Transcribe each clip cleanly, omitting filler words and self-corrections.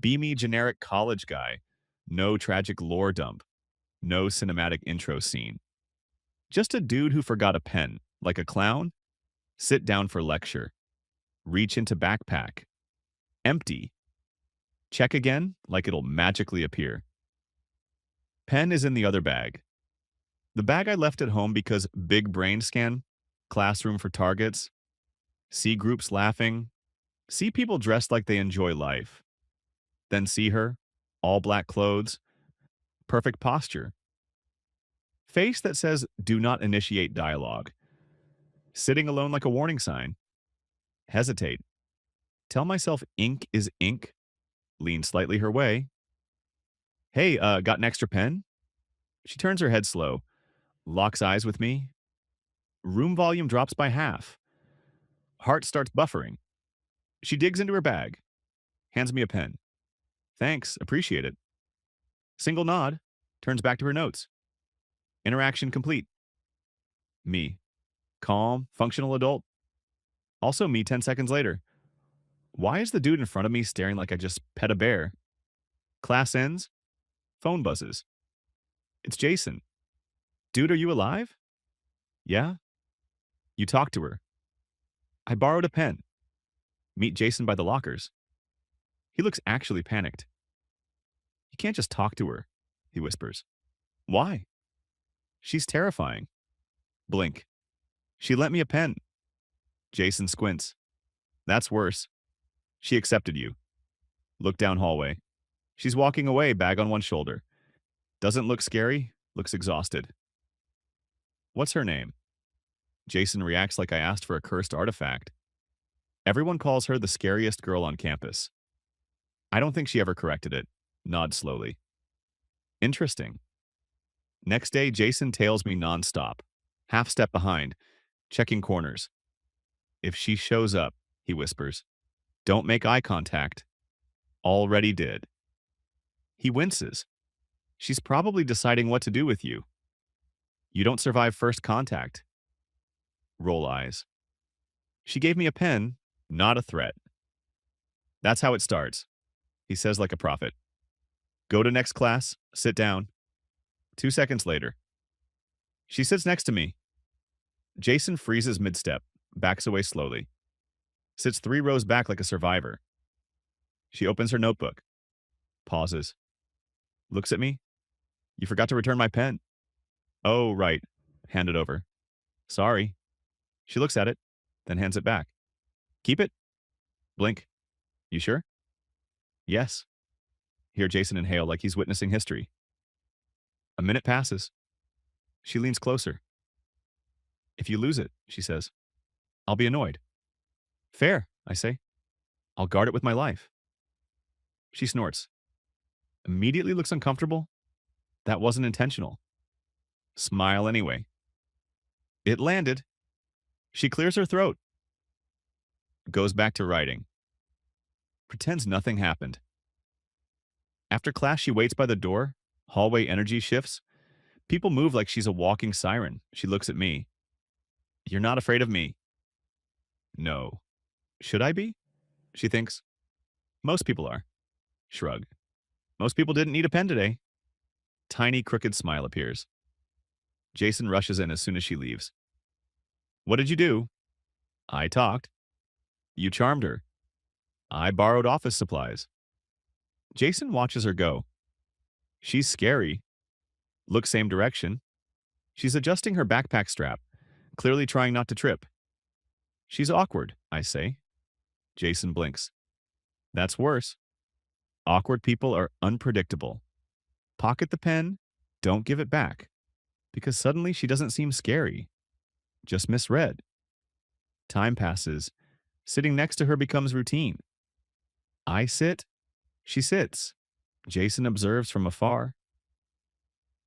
Be me generic college guy. No tragic lore dump. No cinematic intro scene. Just a dude who forgot a pen. Like a clown? Sit down for lecture. Reach into backpack. Empty. Check again, like it'll magically appear. Pen is in the other bag. The bag I left at home because big brain scan, classroom for targets, see groups laughing, see people dressed like they enjoy life. Then see her, all black clothes, perfect posture, face that says, do not initiate dialogue, sitting alone like a warning sign, hesitate, tell myself ink is ink, lean slightly her way. Hey, got an extra pen? She turns her head slow, locks eyes with me. Room volume drops by half. Heart starts buffering. She digs into her bag, hands me a pen. Thanks, appreciate it. Single nod, turns back to her notes. Interaction complete. Me. Calm, functional adult. Also me 10 seconds later. Why is the dude in front of me staring like I just pet a bear? Class ends. Phone buzzes. It's Jason. Dude, are you alive? Yeah? You talked to her. I borrowed a pen. Meet Jason by the lockers. He looks actually panicked. You can't just talk to her, he whispers. Why? She's terrifying. Blink. She lent me a pen. Jason squints. That's worse. She accepted you. Look down hallway. She's walking away, bag on one shoulder. Doesn't look scary, looks exhausted. What's her name? Jason reacts like I asked for a cursed artifact. Everyone calls her the scariest girl on campus. I don't think she ever corrected it. Nods slowly. Interesting. Next day, Jason tails me nonstop. Half step behind, checking corners. If she shows up, he whispers, don't make eye contact. Already did. He winces. She's probably deciding what to do with you. You don't survive first contact. Roll eyes. She gave me a pen, not a threat. That's how it starts, he says like a prophet. Go to next class, sit down. 2 seconds later. She sits next to me. Jason freezes mid-step, backs away slowly. Sits 3 rows back like a survivor. She opens her notebook. Pauses. Looks at me. You forgot to return my pen. Oh, right. Hand it over. Sorry. She looks at it, then hands it back. Keep it? Blink. You sure? Yes. Hear Jason inhale like he's witnessing history. A minute passes. She leans closer. If you lose it, she says, I'll be annoyed. Fair, I say. I'll guard it with my life. She snorts. Immediately looks uncomfortable. That wasn't intentional. Smile anyway. It landed. She clears her throat. Goes back to writing. Pretends nothing happened. After class, she waits by the door. Hallway energy shifts. People move like she's a walking siren. She looks at me. You're not afraid of me. No. Should I be? She thinks. Most people are. Shrug. Most people didn't need a pen today. Tiny crooked smile appears. Jason rushes in as soon as she leaves. What did you do? I talked. You charmed her. I borrowed office supplies. Jason watches her go. She's scary. Looks same direction. She's adjusting her backpack strap, clearly trying not to trip. She's awkward, I say. Jason blinks. That's worse. Awkward people are unpredictable. Pocket the pen, don't give it back. Because suddenly she doesn't seem scary. Just misread. Time passes. Sitting next to her becomes routine. I sit, she sits. Jason observes from afar.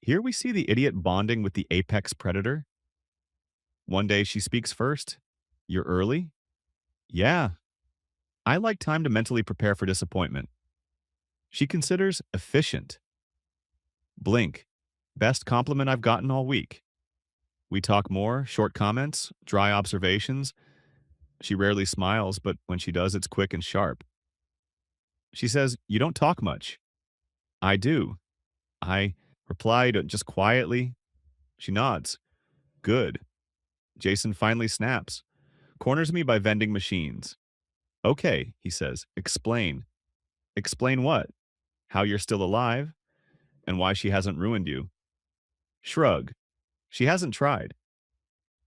Here we see the idiot bonding with the apex predator. One day she speaks first. You're early? Yeah. I like time to mentally prepare for disappointment. She considers efficient. Blink. Best compliment I've gotten all week. We talk more, short comments, dry observations. She rarely smiles, but when she does, it's quick and sharp. She says, "You don't talk much." "I do." I replied just quietly. She nods. "Good." Jason finally snaps, corners me by vending machines. "Okay," he says, "explain." "Explain what?" "How you're still alive, and why she hasn't ruined you." Shrug. "She hasn't tried."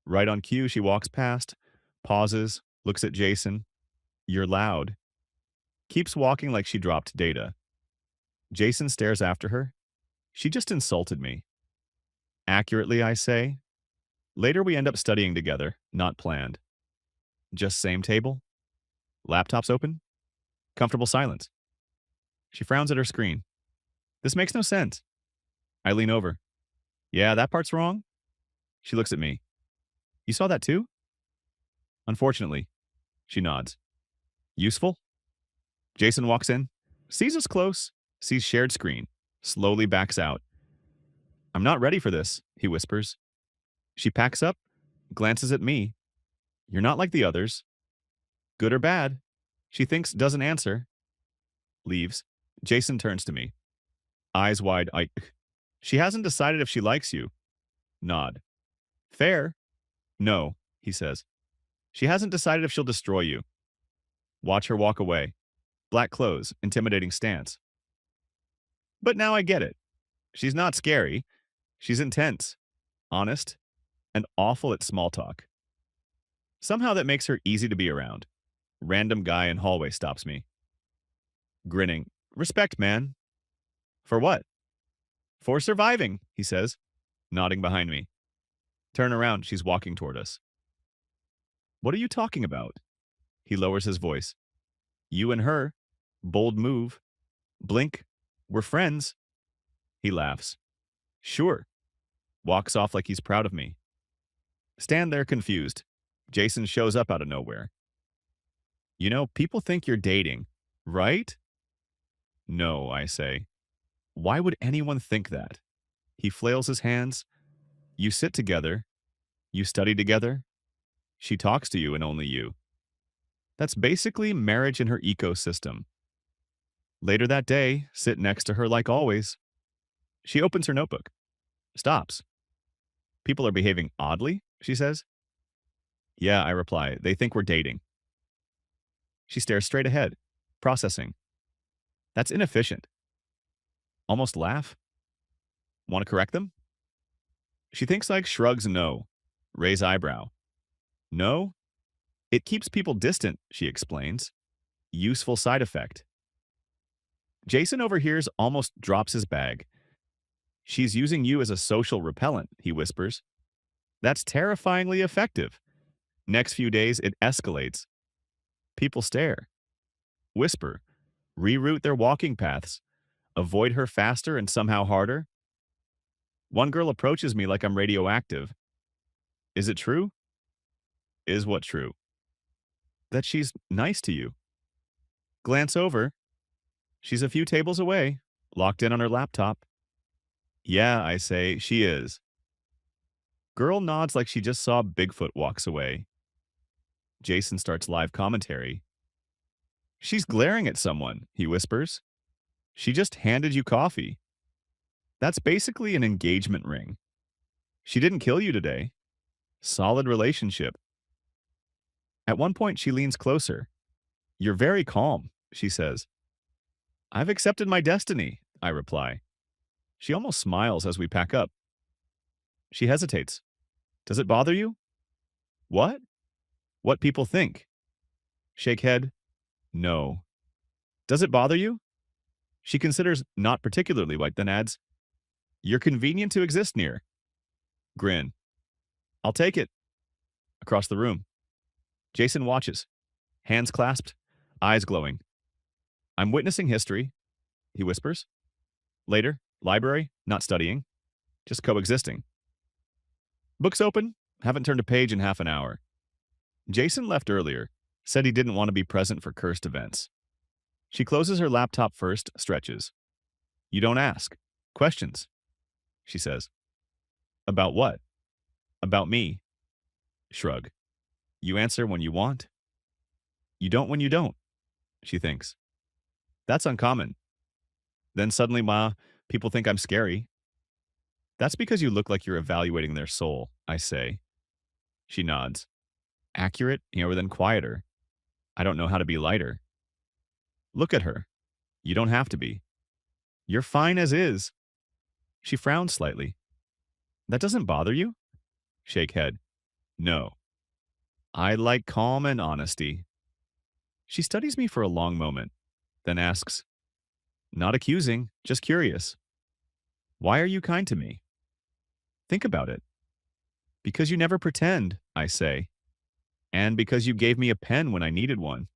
Right on cue, she walks past, pauses, looks at Jason. "You're loud." Keeps walking like she dropped data. Jason stares after her. "She just insulted me." "Accurately," I say. Later, we end up studying together, not planned. Just same table, laptops open, comfortable silence. She frowns at her screen. "This makes no sense." I lean over. "Yeah, that part's wrong." She looks at me. "You saw that too?" "Unfortunately." She nods. "Useful?" Jason walks in, sees us close, sees shared screen, slowly backs out. "I'm not ready for this," he whispers. She packs up, glances at me. "You're not like the others." "Good or bad?" She thinks, doesn't answer. Leaves. Jason turns to me. Eyes wide. She hasn't decided if she likes you." Nod. "Fair." "No," he says. "She hasn't decided if she'll destroy you." Watch her walk away. Black clothes, intimidating stance. But now I get it. She's not scary. She's intense, honest, and awful at small talk. Somehow that makes her easy to be around. Random guy in hallway stops me. Grinning. "Respect, man." "For what?" "For surviving," he says, nodding behind me. Turn around, she's walking toward us. "What are you talking about?" He lowers his voice. "You and her. Bold move. Blink. We're friends." He laughs. "Sure." Walks off like he's proud of me. Stand there confused. Jason shows up out of nowhere. "You know, people think you're dating, right?" "No," I say. "Why would anyone think that?" He flails his hands. "You sit together. You study together. She talks to you and only you. That's basically marriage in her ecosystem." Later that day, sit next to her like always. She opens her notebook. Stops. "People are behaving oddly," she says. "Yeah," I reply. "They think we're dating." She stares straight ahead, processing. "That's inefficient." Almost laugh. "Want to correct them?" She thinks like shrugs no. Raise eyebrow. "No? It keeps people distant," she explains. "Useful side effect." Jason overhears, almost drops his bag. "She's using you as a social repellent," he whispers. "That's terrifyingly effective." Next few days, it escalates. People stare, whisper, reroute their walking paths, avoid her faster and somehow harder. One girl approaches me like I'm radioactive. "Is it true?" "Is what true?" "That she's nice to you." Glance over. She's a few tables away, locked in on her laptop. "Yeah," I say, "she is." Girl nods like she just saw Bigfoot walks away. Jason starts live commentary. "She's glaring at someone," he whispers. "She just handed you coffee. That's basically an engagement ring. She didn't kill you today. Solid relationship." At one point, she leans closer. "You're very calm," she says. "I've accepted my destiny," I reply. She almost smiles as we pack up. She hesitates. "Does it bother you?" "What?" "What people think." Shake head. "No." "Does it bother you?" She considers not particularly, but then adds, "You're convenient to exist near." Grin. "I'll take it." Across the room. Jason watches. Hands clasped, eyes glowing. "I'm witnessing history," he whispers. Later, library, not studying, just coexisting. Books open, haven't turned a page in half an hour. Jason left earlier, said he didn't want to be present for cursed events. She closes her laptop first, stretches. "You don't ask. Questions," she says. "About what?" "About me." Shrug. "You answer when you want." "You don't when you don't," she thinks. That's uncommon. Then suddenly, people think I'm scary. That's because you look like you're evaluating their soul, I say. She nods. Accurate, but then quieter. I don't know how to be lighter. Look at her. You don't have to be. You're fine as is. She frowns slightly. That doesn't bother you? Shake head. No. I like calm and honesty. She studies me for a long moment, then asks, not accusing, just curious. Why are you kind to me? Think about it. Because you never pretend, I say. And because you gave me a pen when I needed one.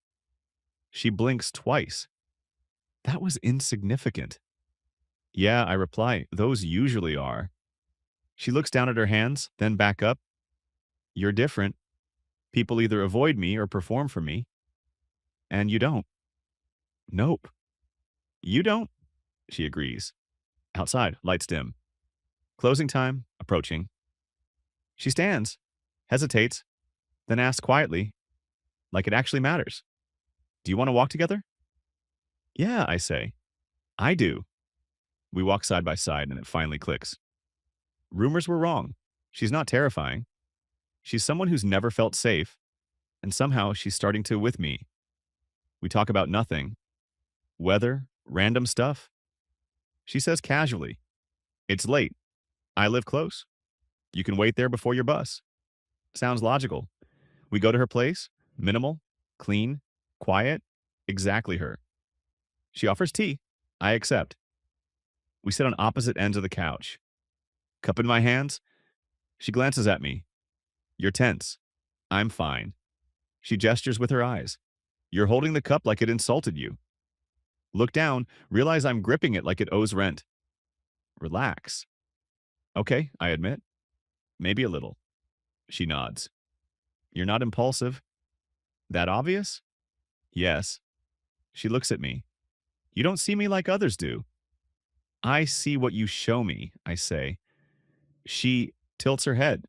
She blinks twice. That was insignificant. Yeah, I reply, those usually are. She looks down at her hands, then back up. You're different. People either avoid me or perform for me. And you don't. Nope. You don't. She agrees. Outside, lights dim. Closing time, approaching. She stands, hesitates, then asks quietly, like it actually matters. Do you want to walk together? Yeah, I say. I do. We walk side by side and it finally clicks. Rumors were wrong. She's not terrifying. She's someone who's never felt safe, and somehow she's starting to with me. We talk about nothing. Weather, random stuff. She says casually, it's late. I live close. You can wait there before your bus. Sounds logical. We go to her place. Minimal, clean, quiet. Exactly her. She offers tea. I accept. We sit on opposite ends of the couch. Cup in my hands. She glances at me. You're tense. I'm fine. She gestures with her eyes. You're holding the cup like it insulted you. Look down, realize I'm gripping it like it owes rent. Relax. Okay, I admit. Maybe a little. She nods. You're not impulsive. That obvious? Yes. She looks at me. You don't see me like others do. I see what you show me, I say. She tilts her head.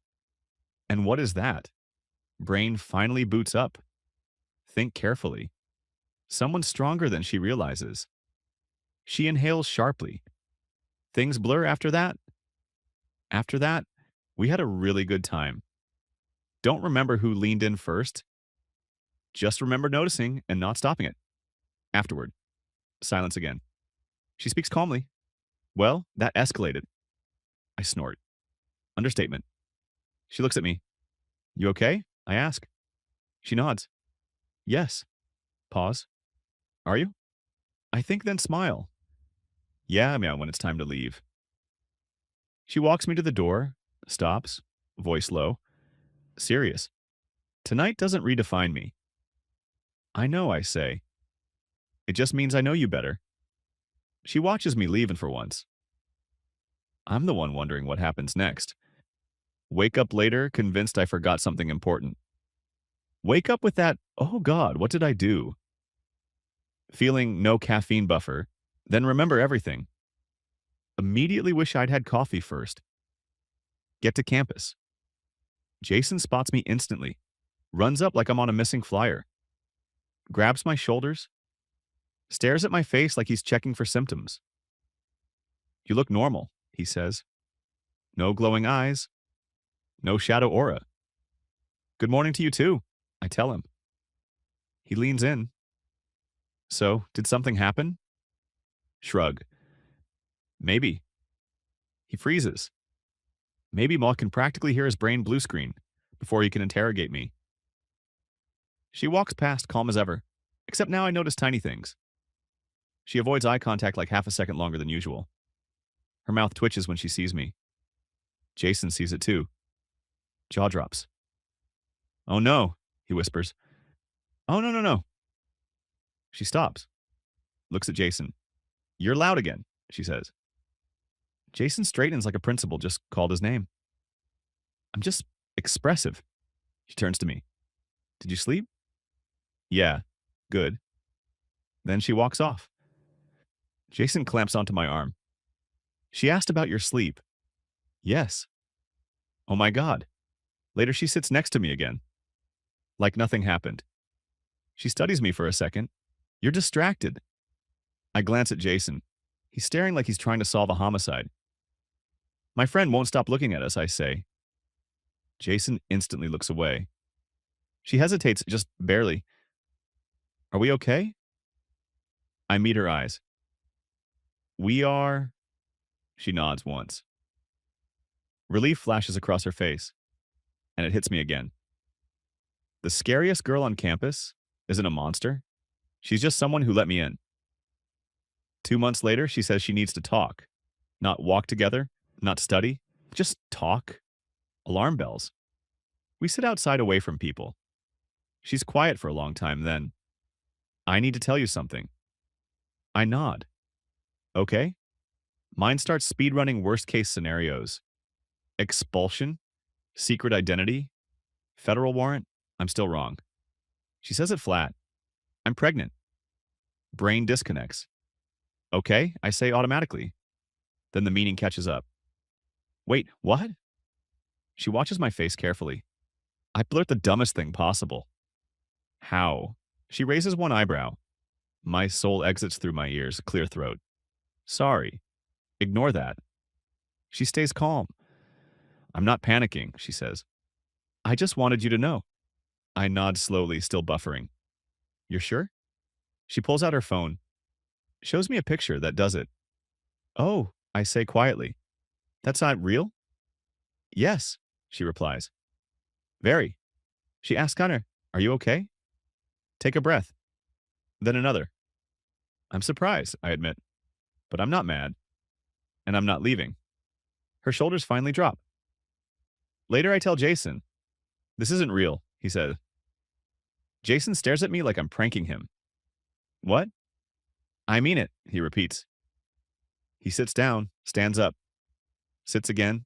And what is that? Brain finally boots up. Think carefully. Someone stronger than she realizes. She inhales sharply. Things blur after that. After that, we had a really good time. Don't remember who leaned in first. Just remember noticing and not stopping it. Afterward, silence again. She speaks calmly. Well, that escalated. I snort. Understatement. She looks at me. You okay? I ask. She nods. Yes. Pause. Are you? I think then smile. Yeah, when it's time to leave. She walks me to the door, stops, voice low. Serious. Tonight doesn't redefine me. I know, I say. It just means I know you better. She watches me leave, and for once, I'm the one wondering what happens next. Wake up later, convinced I forgot something important. Wake up with that, oh God, what did I do? Feeling no caffeine buffer, then remember everything. Immediately wish I'd had coffee first. Get to campus. Jason spots me instantly, runs up like I'm on a missing flyer, grabs my shoulders, stares at my face like he's checking for symptoms. You look normal, he says. No glowing eyes, no shadow aura. Good morning to you too, I tell him. He leans in. So, did something happen? Shrug. Maybe. He freezes. Maybe Maul can practically hear his brain blue screen before he can interrogate me. She walks past calm as ever, except now I notice tiny things. She avoids eye contact like half a second longer than usual. Her mouth twitches when she sees me. Jason sees it too. Jaw drops. Oh no, he whispers. Oh no, no, no. She stops. Looks at Jason. You're loud again, she says. Jason straightens like a principal just called his name. I'm just expressive. She turns to me. Did you sleep? Yeah. Good. Then she walks off. Jason clamps onto my arm. She asked about your sleep. Yes. Oh my God. Later she sits next to me again. Like nothing happened. She studies me for a second. You're distracted. I glance at Jason. He's staring like he's trying to solve a homicide. My friend won't stop looking at us, I say. Jason instantly looks away. She hesitates just barely. Are we okay? I meet her eyes. We are. She nods once. Relief flashes across her face, and it hits me again. The scariest girl on campus isn't a monster. She's just someone who let me in. 2 months later, she says she needs to talk. Not walk together, not study, just talk. Alarm bells. We sit outside away from people. She's quiet for a long time then. I need to tell you something. I nod. Okay? Mine starts speedrunning worst case scenarios. Expulsion? Secret identity? Federal warrant? I'm still wrong. She says it flat. I'm pregnant. Brain disconnects. Okay, I say automatically. Then the meaning catches up. Wait, what? She watches my face carefully. I blurt the dumbest thing possible. How? She raises one eyebrow. My soul exits through my ears, clear throat. Sorry. Ignore that. She stays calm. I'm not panicking, she says. I just wanted you to know. I nod slowly, still buffering. You're sure? She pulls out her phone. Shows me a picture that does it. Oh, I say quietly. That's not real? Yes, she replies. Very. She asks Hunter, are you okay? Take a breath. Then another. I'm surprised, I admit. But I'm not mad. And I'm not leaving. Her shoulders finally drop. Later I tell Jason. This isn't real, he says. Jason stares at me like I'm pranking him. What? I mean it, he repeats. He sits down, stands up, sits again.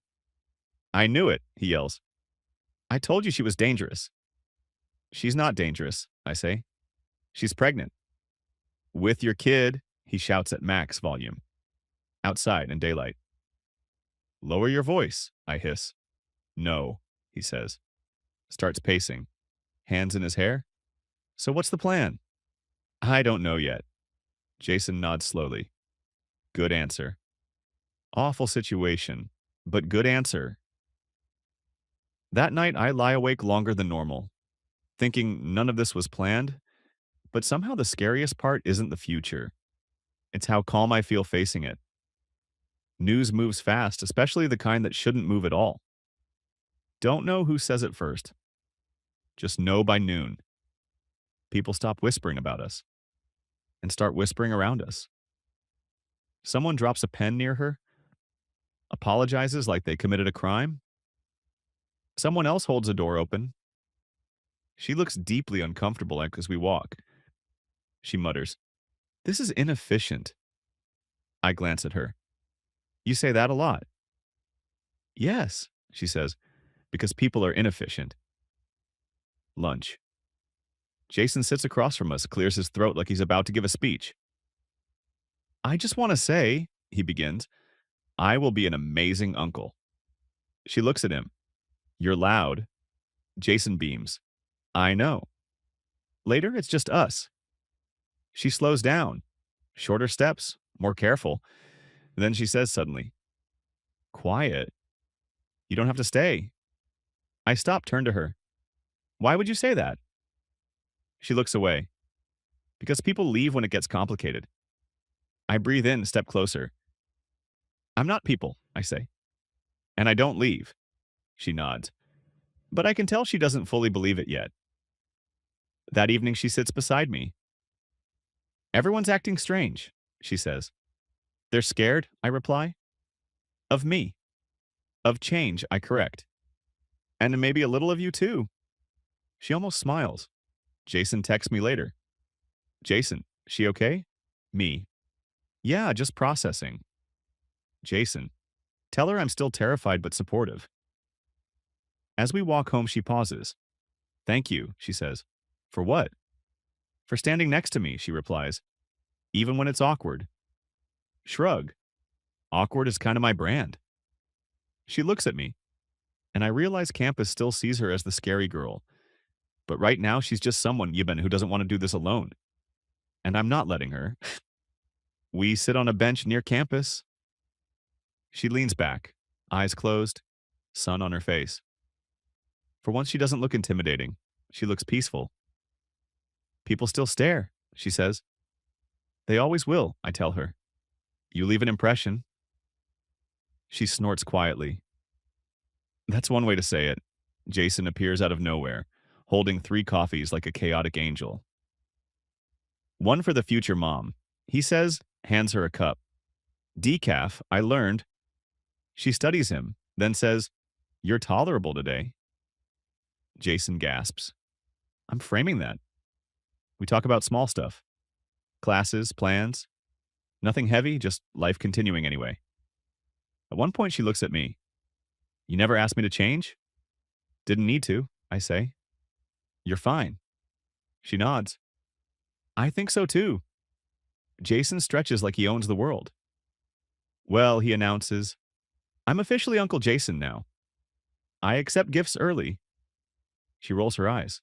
I knew it, he yells. I told you she was dangerous. She's not dangerous, I say. She's pregnant. With your kid, he shouts at max volume. Outside in daylight. Lower your voice, I hiss. No, he says. Starts pacing. Hands in his hair. So what's the plan? I don't know yet. Jason nods slowly. Good answer. Awful situation, but good answer. That night, I lie awake longer than normal, thinking none of this was planned, but somehow the scariest part isn't the future. It's how calm I feel facing it. News moves fast, especially the kind that shouldn't move at all. Don't know who says it first. Just know by noon. People stop whispering about us and start whispering around us. Someone drops a pen near her, apologizes like they committed a crime. Someone else holds a door open. She looks deeply uncomfortable as we walk. She mutters, "This is inefficient." I glance at her. You say that a lot. Yes, she says, because people are inefficient. Lunch. Jason sits across from us, clears his throat like he's about to give a speech. I just want to say, he begins, I will be an amazing uncle. She looks at him. You're loud. Jason beams. I know. Later, it's just us. She slows down. Shorter steps, more careful. Then she says suddenly, quiet. You don't have to stay. I stop, turn to her. Why would you say that? She looks away. Because people leave when it gets complicated. I breathe in, step closer. I'm not people, I say. And I don't leave. She nods. But I can tell she doesn't fully believe it yet. That evening, she sits beside me. Everyone's acting strange, she says. They're scared, I reply. Of me. Of change, I correct. And maybe a little of you too. She almost smiles. Jason texts me later. Jason, she okay? Me. Yeah, just processing. Jason, tell her I'm still terrified but supportive. As we walk home, she pauses. Thank you, she says. For what? For standing next to me, she replies. Even when it's awkward. Shrug. Awkward is kind of my brand. She looks at me, and I realize campus still sees her as the scary girl. But right now, she's just someone, Yiben, who doesn't want to do this alone. And I'm not letting her. We sit on a bench near campus. She leans back, eyes closed, sun on her face. For once, she doesn't look intimidating. She looks peaceful. People still stare, she says. They always will, I tell her. You leave an impression. She snorts quietly. That's one way to say it. Jason appears out of nowhere, holding 3 coffees like a chaotic angel. One for the future mom, he says, hands her a cup. Decaf, I learned. She studies him, then says, You're tolerable today. Jason gasps. I'm framing that. We talk about small stuff. Classes, plans. Nothing heavy, just life continuing anyway. At one point, she looks at me. You never asked me to change? Didn't need to, I say. You're fine. She nods. I think so too. Jason stretches like he owns the world. Well, he announces, I'm officially Uncle Jason now. I accept gifts early. She rolls her eyes.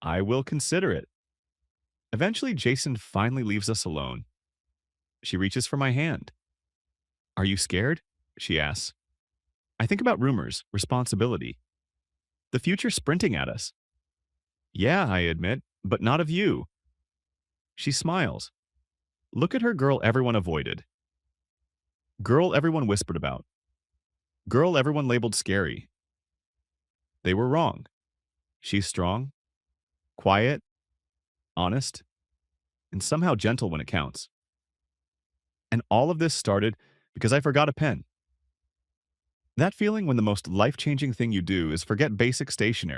I will consider it. Eventually, Jason finally leaves us alone. She reaches for my hand. Are you scared? She asks. I think about rumors, responsibility. The future sprinting at us. Yeah, I admit, but not of you. She smiles. Look at her girl everyone avoided. Girl everyone whispered about. Girl everyone labeled scary. They were wrong. She's strong, quiet, honest, and somehow gentle when it counts. And all of this started because I forgot a pen. That feeling when the most life-changing thing you do is forget basic stationery.